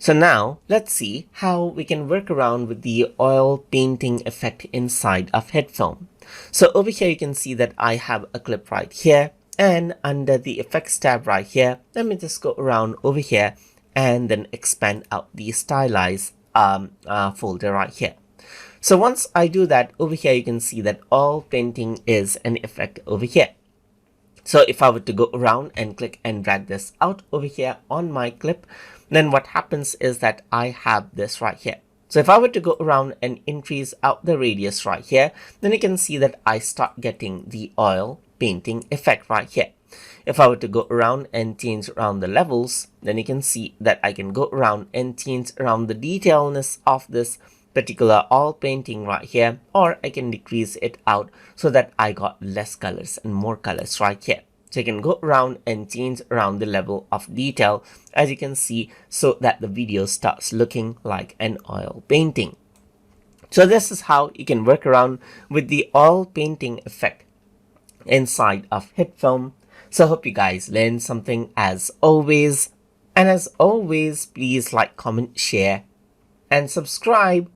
So now let's see how we can work around with the oil painting effect inside of HitFilm. So over here you can see that I have a clip right here, and under the effects tab right here, let me just go around over here and then expand out the stylize folder right here. So once I do that, over here you can see that oil painting is an effect over here. So if I were to go around and click and drag this out over here on my clip, then what happens is that I have this right here. So if I were to go around and increase out the radius right here, then you can see that I start getting the oil painting effect right here. If I were to go around and change around the levels, then you can see that I can go around and change around the detailness of this particular oil painting right here, or I can decrease it out so that I got less colors and more colors right here. So you can go around and change around the level of detail, as you can see, so that the video starts looking like an oil painting. So this is how you can work around with the oil painting effect inside of HitFilm. So I hope you guys learned something as always. And as always, please like, comment, share, and subscribe